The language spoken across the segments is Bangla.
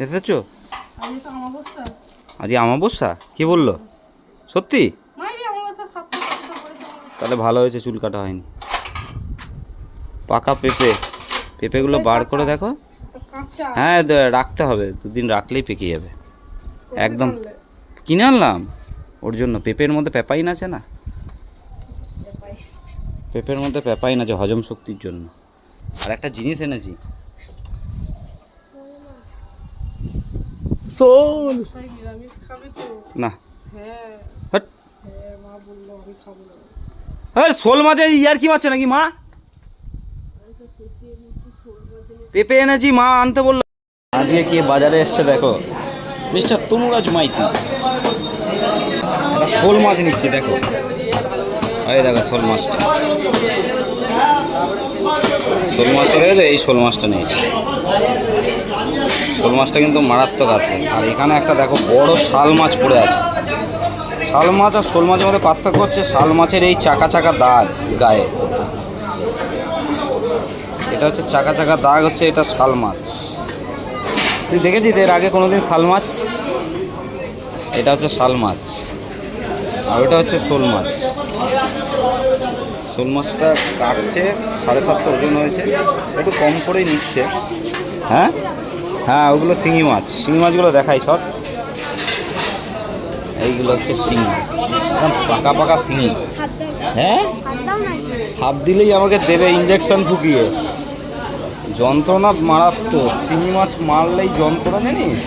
এসেছো? আজকে আমাবস্যা? কে বললো? সত্যি? তাহলে ভালো হয়েছে, চুল কাটা হয়নি। পাকা পেঁপে, পেঁপেগুলো বার করে দেখো। হ্যাঁ রাখতে হবে, 2 দিন রাখলেই পেকে যাবে একদম। কিনে আনলাম ওর জন্য। পেঁপের মধ্যে পেপাইন আছে না, পেঁপের মধ্যে পেপাইন আছে হজম শক্তির জন্য। আর একটা জিনিস এনেছি, শোল। না হট, আরে শোল মাছের ইয়ার কি মারছো নাকি মা? পেঁপে এনেছি, মা আনতে বললো। আজকে কে বাজারে এসছে দেখো, মিস্টার তনুরাজ মাইতি। একটা শোল মাছ নিচ্ছি দেখো, এই দেখো শোল মাছটা। শোল মাছটা দেখেছো? এই শোল মাছটা নিয়েছি। শোল মাছটা কিন্তু মারাত্মক আছে। আর এখানে একটা দেখো বড় শাল মাছ পড়ে আছে। শাল মাছ আর শোল মাছের মধ্যে পার্থক্য হচ্ছে শাল মাছের এই চাকা চাকা দাগ গায়ে, এটা হচ্ছে চাকা চাকা দাগ হচ্ছে এটা শাল মাছ। তুই দেখেছিস এর আগে কোনোদিন শাল মাছ? এটা হচ্ছে শাল মাছ আর ওটা হচ্ছে শোল মাছ। শোল মাছটা কাটছে 750 ওজন হয়েছে, একটু কম করেই নিচ্ছে। হ্যাঁ হ্যাঁ, ওগুলো শিঙি মাছ। শিঙি মাছগুলো দেখাই সব। এইগুলো হচ্ছে শিঙি, একদম পাকা পাকা শিঙি। হ্যাঁ হাত দিলেই আমাকে দেবে ইঞ্জেকশন ঢুকিয়ে, যন্ত্রণা মারাত্মক। শিঙি মাছ মারলেই যন্ত্রণা, জানিস?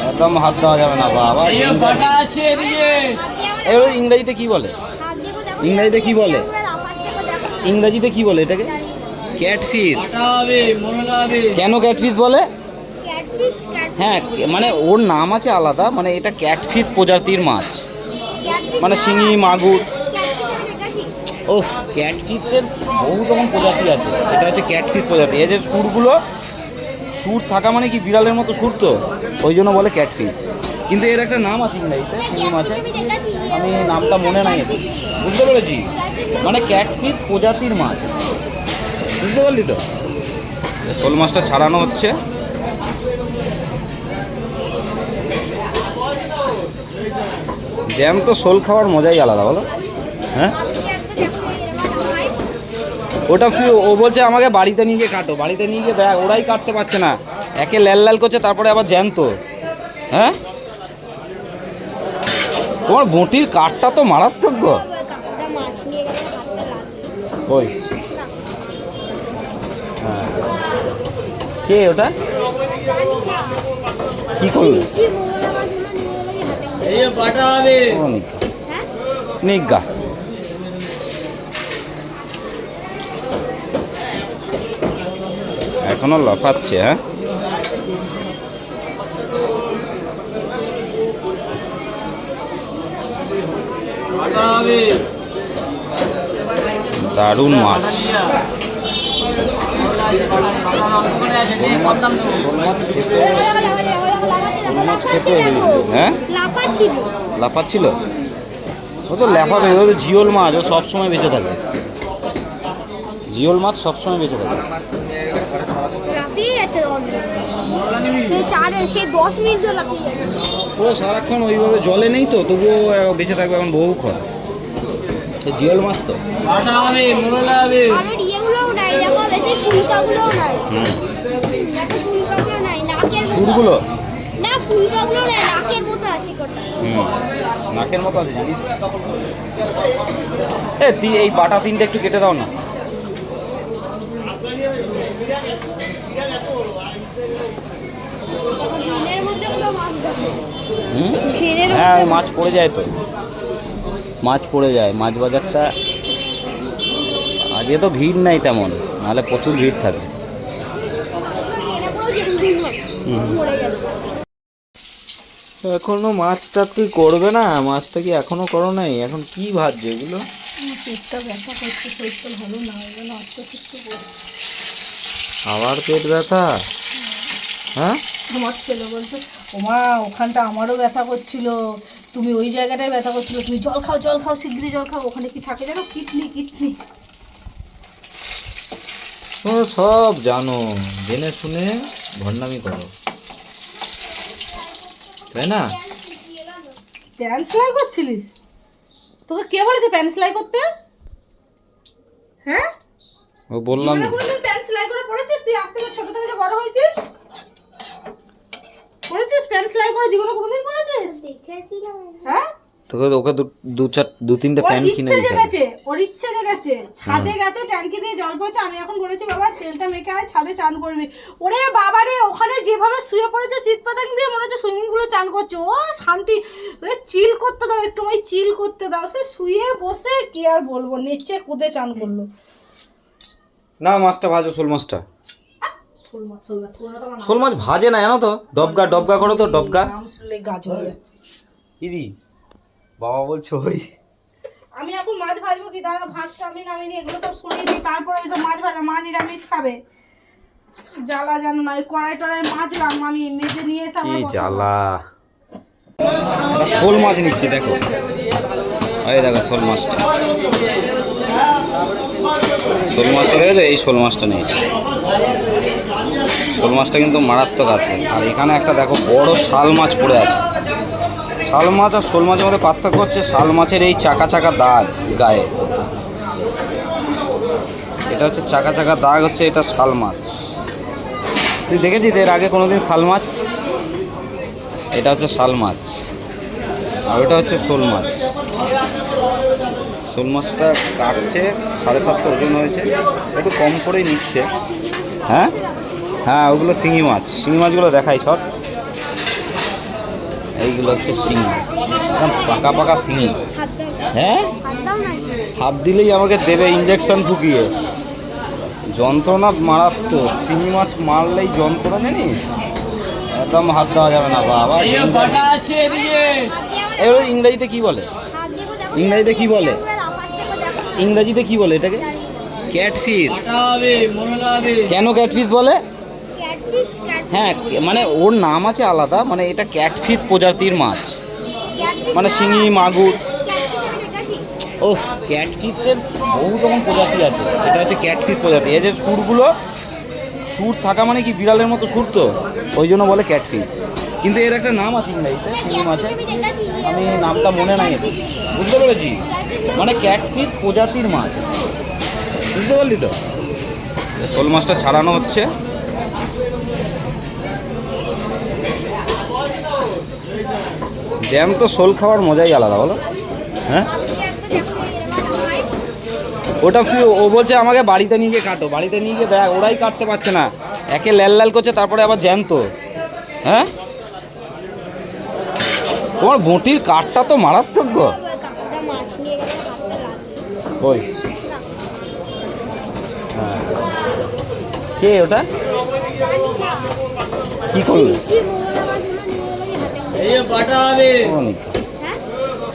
একদম হাত দেওয়া যাবে না বাবা। ইংরেজিতে কি বলে? ইংরেজিতে কি বলে? ইংরেজিতে কি বলে এটাকে? ক্যাটফিশ। কেন ক্যাটফিশ বলে? হ্যাঁ মানে ওর নাম আছে আলাদা, মানে এটা ক্যাটফিশ প্রজাতির মাছ, মানে শিঙি মাগুর। ও ক্যাটফিশের বহু রকম প্রজাতি আছে, এটা হচ্ছে ক্যাটফিশ প্রজাতি। এই যে সুরগুলো, সুর থাকা মানে কি বিড়ালের মতো সুর, তো ওই জন্য বলে ক্যাটফিশ। কিন্তু এর একটা নাম আছে ইংরেজিতে শিঙি মাছের, আমি নামটা মনে নাই। বুঝতে পেরেছি, মানে ক্যাটফিশ প্রজাতির মাছ, বুঝতে পারলি তো? শোল মাছটা ছাড়ানো হচ্ছে। জ্যাম তো শোল খাওয়ার মজাই আলাদা, বলো? হ্যাঁ ওটা তুই, ও বলছে আমাকে বাড়িতে নিয়ে গিয়ে কাটো, বাড়িতে নিয়ে গিয়ে দেখ, ওরাই কাটতে পারছে না, একে লাল লাল করছে, তারপরে আবার জ্যান্ত। হ্যাঁ তোমার বটির কাঠটা তো মারাত্মক গো। ওই হ্যাঁ, কে ওটা কি করলো? নিজ্ঞা এখনো লাফাচ্ছে। হ্যাঁ দারুণ মাছ। হ্যাঁ লাফাচ্ছিল, ও তো লাফাবে, ও তো জিওল মাছ, ও সবসময় বেঁচে থাকে। জিওল মাছ সবসময় বেঁচে থাকে। ও সারাক্ষণ ওইভাবে জলে নেই তো, তবুও বেঁচে থাকবে এখন বহুক্ষণ। জিওল মাছ তো সুরগুলো নাকের মতো আছে জানিস? এই বাটা 3টে একটু কেটে দাও না। হ্যাঁ মাছ পড়ে যায় তো, মাছ পড়ে যায়। মাছ বাজারটা আজকে তো ভিড় নাই তেমন, নাহলে প্রচুর ভিড় থাকে। এখনো মাছটা কি করবে না? মাছটা কি এখনো করো নাই? এখন কি ভাজছে এগুলো? আবার পেট ব্যথা? হ্যাঁ আমার ছেলে বলছে ওমা ওখানটা আমারও ব্যথা করছিল, তুমি ওই জায়গাটায় ব্যথা করছিল, তুমি জল খাও শিগগিরই জল খাও। ওখানে কি থাকে জানো? কিডনি। ও সব জানো, জেনে শুনে ভণ্ডামি করো। তাই না? প্যান্ট সেলাই করছিলিস? তোকে কে বলেছে প্যান্ট সেলাই করতে? হ্যাঁ, ও বললাম প্যান্ট সেলাই করে পড়েছিস তুই? আজ থেকে ছোট থেকে যে বড় হয়েছিস পড়েছিস প্যান্ট সেলাই করে? জীবনে কোনোদিন পড়েছিস? হ্যাঁ, তোকে ওকে দু তিনটে প্যান্ট কিনে দিতে হবে। ওর ইচ্ছে জেগেছে, ছাদে গেছে, ট্যাঙ্কি দিয়ে জল পড়ছে। আমি এখন বলেছি বাবা তেলটা মেখে আয়, ছাদে চান করবি। ওরে বাবারে, ওখানে যেভাবে শুয়ে পড়েছে চিৎপাতাং দিয়ে, মনে হচ্ছে সুইমিং পুলে চান করছে। ও শান্তি, ওরে চিল করতে দাও, একটু আমায় চিল করতে দাও। সে শুয়ে বসে কি আর বলবো, নেচে কুদে চান করলো। না মাছটা ভাজো, শোল মাছটা। শোল শোল মাছ ভাজে না জানো তো, ডবগা ডবগা করো তো, ডবগা। নাম শুনলে গা জ্বলে যাচ্ছে। ইদি বাবা বলছো ওই আমি এখন মাছ ভাজবো কি, দাঁড়া ভাতটা আমি নামিয়ে এগুলো সব শুনিয়ে দিই, তারপরে ওইসব মাছ ভাজা। মা নিরামিষ খাবে, জ্বালা জানো না। কড়াই টড়াই মাজলাম আমি, মেজে নিয়ে এসে কি জ্বালা। শোল মাছ নিচ্ছে দেখো, এই দেখো শোল মাছটা। শোল মাছটা দেখেছো, এই শোল মাছটা নিয়েছে। শোল মাছটা কিন্তু মারাত্মক আছে। আর এখানে একটা দেখো বড় শাল মাছ পড়ে আছে। শাল মাছ আর শোল মাছের মধ্যে পার্থক্য হচ্ছে শাল মাছের এই চাকা চাকা দাগ গায়ে, এটা হচ্ছে চাকা চাকা দাগ হচ্ছে, এটা শাল মাছ। তুই দেখেছিস এর আগে কোনোদিন শাল মাছ? এটা হচ্ছে শাল মাছ, আর ওটা হচ্ছে শোল মাছ। শোল মাছটা কাটছে 750 ওজন হয়েছে, একটু কম করেই নিচ্ছে। হ্যাঁ হ্যাঁ, ওগুলো শিঙি মাছ। শিঙি মাছগুলো দেখাই সব, এইগুলো হচ্ছে শিঙি, একদম পাকা পাকা শিঙি। হ্যাঁ, হাত দিলেই আমাকে দেবে ইঞ্জেকশন ফুকিয়ে, যন্ত্রণা মারাত্মক। শিঙি মাছ মারলেই যন্ত্রণা, জানিস? একদম হাত দেওয়া যাবে না বাবা। এবার ইংরেজিতে কি বলে? ইংরেজিতে কি বলে? ইংরেজিতে কি বলে এটাকে? ক্যাটফিশ। কেন ক্যাটফিশ বলে? হ্যাঁ, মানে ওর নাম আছে আলাদা, মানে এটা ক্যাটফিশ প্রজাতির মাছ, মানে শিঙি মাগুর। ও, ক্যাটফিশের বহু রকম প্রজাতি আছে, এটা হচ্ছে ক্যাটফিশ প্রজাতি। এই যে সুরগুলো, সুর থাকা মানে কি বিড়ালের মতো সুর, তো ওই জন্য বলে ক্যাটফিশ। কিন্তু এর একটা নাম আছে ইংরেজিতে শিঙি মাছের, আমি নামটা মনে নাই। বুঝতে পেরেছি, মানে ক্যাটফিশ প্রজাতির মাছ, বুঝতে পারলি তো? শোল মাছটা ছাড়ানো হচ্ছে। জ্যাম তো শোল খাওয়ার মজাই আলাদা, বলো? হ্যাঁ, ওটা তুই, ও বলছে আমাকে বাড়িতে নিয়ে গিয়ে কাটো, বাড়িতে নিয়ে গিয়ে দেখ, ওরাই কাটতে পারছে না, একে লাল লাল করছে, তারপরে আবার জ্যান্ত। হ্যাঁ, তোমার বটির কাঠটা তো মারাত্মক গো। ওই কে ওটা কি করলো?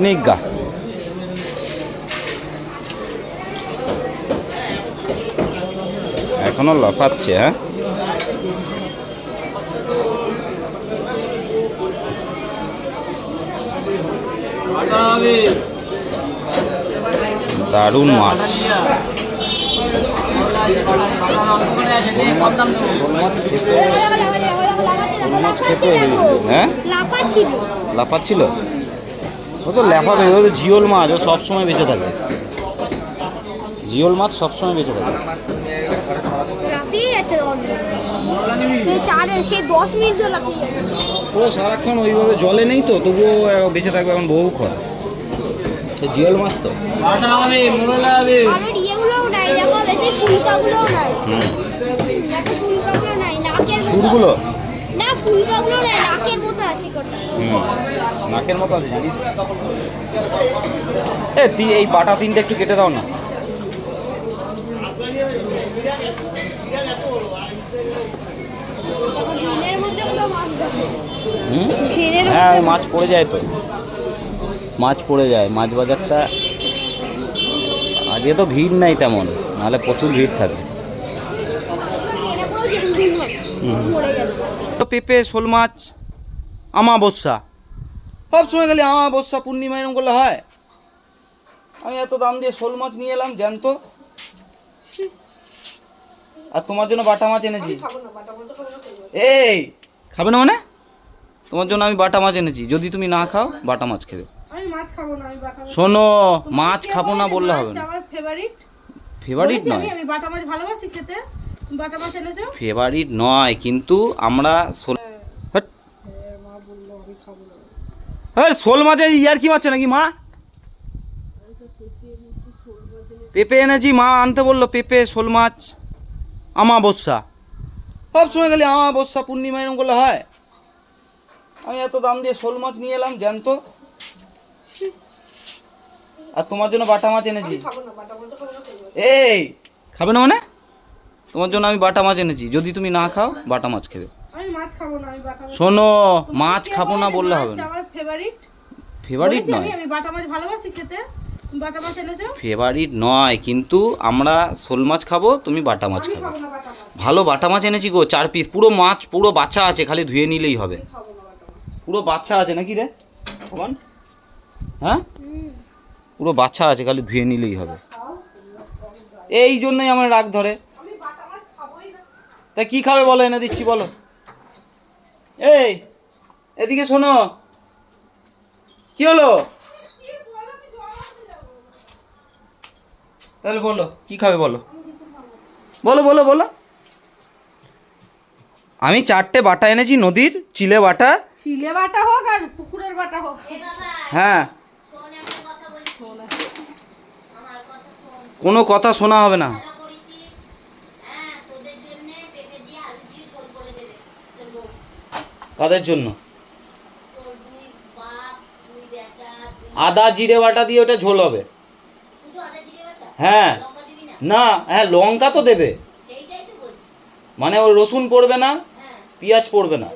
নিজ্ঞা এখনো লাফাচ্ছে। হ্যাঁ, দারুণ মাছ। হ্যাঁ, লাফাচ্ছিল। ও তো লাফাবে, ও তো জিওল মাছ, ও সবসময় বেঁচে থাকে। জিওল মাছ সবসময় বেঁচে থাকে। ও সারাক্ষণ ওইভাবে জলে নেই তো, তবুও বেঁচে থাকবে এখন বহুক্ষণ। জিওল মাছ তো। সুরগুলো নাকের মতো আছে, জানি। এই বাটা তিনটে একটু কেটে দাও না। হ্যাঁ, মাছ পড়ে যায় তো, মাছ পড়ে যায়। মাছ বাজারটা আজকে তো ভিড় নাই তেমন, নাহলে প্রচুর ভিড় থাকে। পেঁপে, শোল মাছ, আমাবস্যা, সব সময় খালি আমাবস্যা পূর্ণিমা এরকম করলে হয়। আমি এত দাম দিয়ে শোল মাছ নিয়ে এলাম জ্যান্ত, আর তোমার জন্য বাটা মাছ এনেছি। এই খাবে না মানে? তোমার জন্য আমি বাটা মাছ এনেছি, যদি তুমি না খাও বাটা মাছ খেবে। আমি মাছ খাবো না, আমি বাটা মাছ। শোনো, মাছ খাবো না বললে হবে না। আমার ফেভারিট। ফেভারিট নয়, আমি বাটা মাছ ভালোবাসি খেতে। বাটা মাছ এনেছো? ফেভারিট নয়, কিন্তু আমরা হ্যাট। মা বললো আমি খাবো না। হ্যাঁ, শোল মাছের ইয়ার কি মারছো নাকি মা? পেঁপে এনেছি, মা আনতে বললো পেঁপে, শোল মাছ, আমাবস্যা। সব সময় গেলে আমাবস্যা পূর্ণিমা এরকম করলে হয়? আমি এত দাম দিয়ে শোল মাছ নিয়ে এলাম জ্যান্ত, আর তোমার জন্য বাটা মাছ এনেছি। খাবো না, বাটা মাছ খাবো না। এই খাবে না মানে? তোমার জন্য আমি বাটা মাছ এনেছি, যদি তুমি না খাও বাটা মাছ খেবে। আমি মাছ খাবো না, আমি বাটা মাছ। শোনো, মাছ খাবো না বললে হবে না। আমার ফেভারিট। ফেভারিট নয়, আমি বাটা মাছ ভালোবাসি খেতে। বাটা মাছ এনেছো? ফেভারিট নয়, কিন্তু আমরা শোল মাছ খাবো, তুমি বাটা মাছ খাবে। খাবো না বাটা মাছ। ভালো বাটা মাছ এনেছি গো, 4 পিস, পুরো মাছ পুরো বাচ্চা আছে, খালি ধুয়ে নিলেই হবে। খাবো না বাটা মাছ। পুরো বাচ্চা আছে নাকি রে ভগবান? হ্যাঁ, পুরো বাচ্চা আছে, খালি ধুয়ে নিলেই হবে। এই জন্যই আমার রাগ ধরে। আমি বাটা মাছ খাবোই না। তা কি খাবে বলো, এনে দিচ্ছি বলো। এই এদিকে শোনো, কি হলো? তাহলে বলো কি খাবে, বলো বলো বলো বলো। আমি 4টে বাটা এনেছি, নদীর চিলে বাটা। চিলে বাটা হোক আর পুকুরের বাটা হোক। হ্যাঁ, কোনো কথা শোনা হবে না। কাদের জন্য? আদা জিরে বাটা দিয়ে ওটা ঝোল হবে। হ্যাঁ, না, হ্যাঁ লঙ্কা তো দেবে, মানে ওই রসুন পড়বে না, পেঁয়াজ পড়বে না।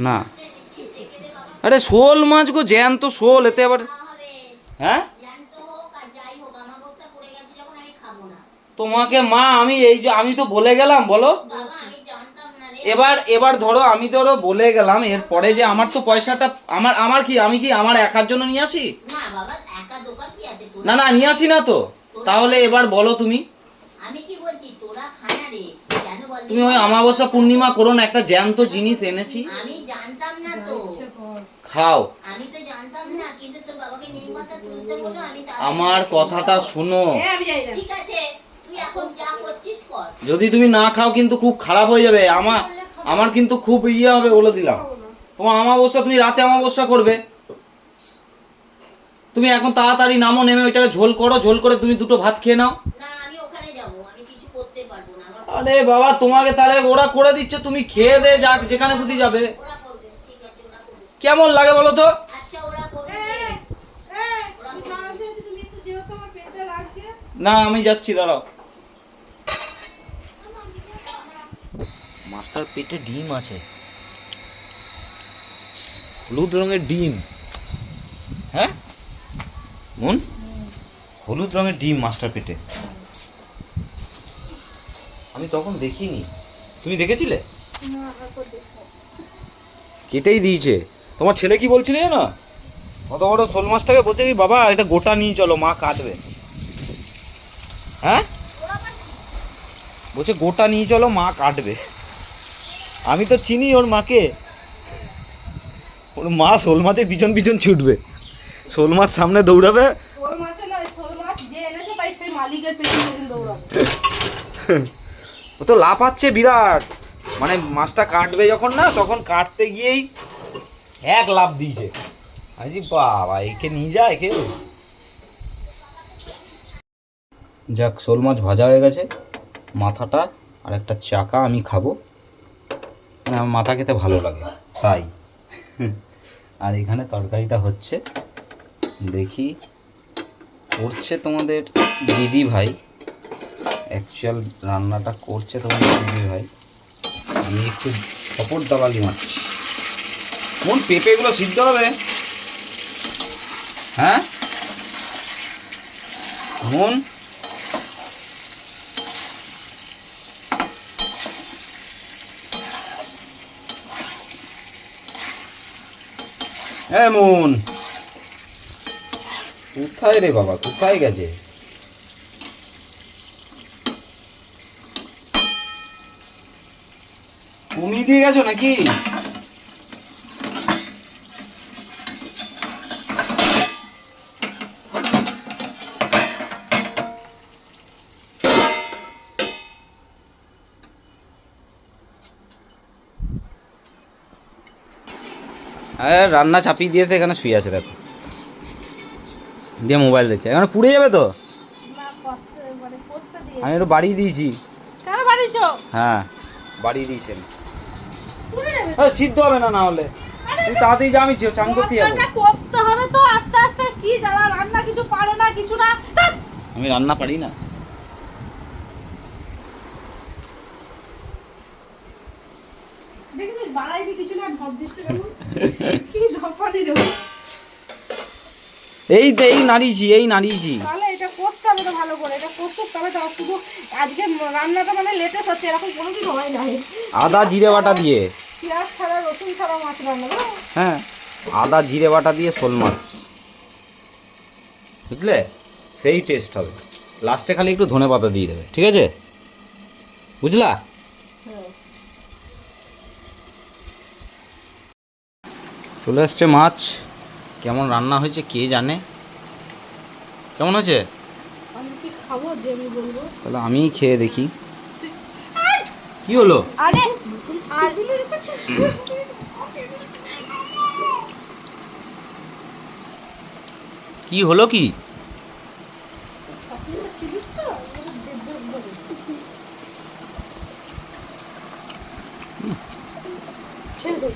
না, আরে শোল মাছ গো, জ্যান্ত শোল, এতে আবার। হ্যাঁ, তোমাকে মা আমি এই যে আমি তো বলে গেলাম, বলো। এবার ধরো আমি ধরো বলে গেলাম, এরপরে যে আমার তো পয়সাটা আমার কি, আমি কি আমার একার জন্য নিয়ে আসি? না না, নিয়ে আসি না তো। তাহলে এবার বলো তুমি, তুমি ওই অমাবস্যা পূর্ণিমা করো না, একটা জ্যান্ত জিনিস এনেছি, আমি জানতাম না তো। খাও। আমি তো জানতাম না, কিন্তু তোর বাবাকে নিম পাতা তুলতে বলো, আমি আমার কথাটা শোনো। ঠিক আছে, তুই এখন যা করছিস কর। যদি তুমি না খাও কিন্তু খুব খারাপ হয়ে যাবে, আমার কিন্তু খুব ইয়ে হবে বলে দিলাম। তোমার অমাবস্যা, তুমি রাতে অমাবস্যা করবে, তুমি এখন তাড়াতাড়ি নামো, নেমে ওইটাকে ঝোল করো, ঝোল করে তুমি 2টো ভাত খেয়ে নাও। না, আমি ওখানে যাব, আমি কিছু করতে পারবো না। আরে বাবা, তোমাকে তাহলে ওরা করে দিচ্ছে, তুমি খেয়ে দে, যাক যেখানে খুশি যাবে। ওরা করবে, ঠিক আছে, ওরা করবে। কেমন লাগে বলো তো? আচ্ছা, ওরা করবে। তুমি একটু যেও তো, আমার পেটটা লাগছে। না, আমি যাচ্ছি, দাঁড়াও। মাস্টার পেটে ডিম আছে, হলুদ রঙের ডিম। হ্যাঁ মন, হলুদ রঙের ডিম মাস্টার পেটে। আমি তখন দেখিনি, তুমি দেখেছিলে? কেটেই দিয়েছে। তোমার ছেলে কি বলছিল না, কত বড় শোল মাছটাকে বলছে কি, বাবা এটা গোটা নিয়ে চলো, মা কাটবে। হ্যাঁ, বলছে গোটা নিয়ে চলো, মা কাটবে। আমি তো চিনি ওর মাকে, ওর মা শোল মাছের পিছন পিছন ছুটবে, শোল মাছ সামনে দৌড়াবে। শোল মাছে নয়, শোল মাছ যে এনেছে তাই সেই মালিকের পেছন পেছন দৌড়াবে। ও তো লাফাচ্ছে বিরাট, মানে মাছটা কাটবে যখন না, তখন কাটতে গিয়েই এক লাফ দিয়েছে। আজি বাবা, একে নিয়ে যায় কেউ। যাক, শোল মাছ ভাজা হয়ে গেছে, মাথাটা আর একটা চাকা আমি খাবো, মানে আমার মাথা খেতে ভালো লাগে তাই। আর এখানে তরকারিটা হচ্ছে, দেখি করছে তোমাদের দিদি ভাই, অ্যাকচুয়াল রান্নাটা করছে তোমাদের দিদি ভাই। আমি একটু খপর দালালি মারছি। কোন পেঁপেগুলো সিদ্ধ হবে? হ্যাঁ মন, হ্যাঁ মন, কোথায় রে বাবা, কোথায় গেছে? কমিয়ে দিয়ে গেছো নাকি? হ্যাঁ, রান্না চাপিয়ে দিয়েছে, এখানে শুয়ে আছে দেখো, দিয়ে মোবাইল দেখছে। এখানে পুড়ে যাবে তো। আমি একটু বাড়িয়ে দিয়েছি। কেন বাড়িছো? হ্যাঁ, বাড়িয়ে দিয়েছেন। সিদ্ধ হবে না, না হলে তুই তাড়াতাড়ি যা, আমি চান করতে যাবো। কষতে হবে তো আস্তে আস্তে, কি জ্বালা, রান্না কিছু পারে না, কিছু না। আমি রান্না পারি না। দেখেছিস বাড়াইনি কিছু না, ঢপ দিচ্ছে কেমন, কি ঢপানি রে। এই তো এই নাড়িয়েছি। তাহলে এটা কষতে হবে তো ভালো করে, এটা কষতে হবে তো। শুধু আজকে রান্নাটা মানে লেটেস্ট হচ্ছে, এরকম কোনোদিন হয় না। আদা জিরে বাটা দিয়ে, পেঁয়াজ ছাড়া রসুন ছাড়া মাছ রান্না না। হ্যাঁ, আদা জিরে বাটা দিয়ে শোল মাছ, বুঝলে, সেই টেস্ট হবে। লাস্টে খালি একটু ধনে পাতা দিয়ে দেবে, ঠিক আছে, বুঝলা? চলে আসছে মাছ। কেমন রান্না হয়েছে কে জানে, কেমন হয়েছে? আমি কি খাবো যে আমি বলবো? তাহলে আমিই খেয়ে দেখি। কি হলো? আরে আর কি হলো কি? ছেড়ে দে,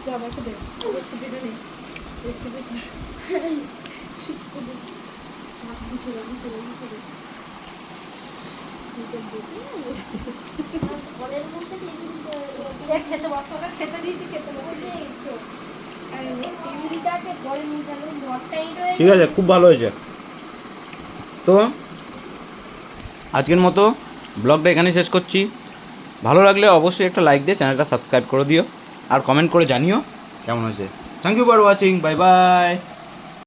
যা আমাকে দে রেসিপিটা নেই, রেসিপিটা শিখতে দে। ঘরের মধ্যে খেতে বসবো, খেতে দিয়েছি, খেতে বসে টিভিটা আছে ঘরের মধ্যে নর্থ সাইড হয়ে ঠিক আছে, খুব ভালো হয়েছে। তো আজকের মতো ব্লগটা এখানেই শেষ করছি। ভালো লাগলে অবশ্যই একটা লাইক দিয়ে চ্যানেলটা সাবস্ক্রাইব করে দিও, আর কমেন্ট করে জানিও কেমন হয়েছে। Thank you for watching, bye by.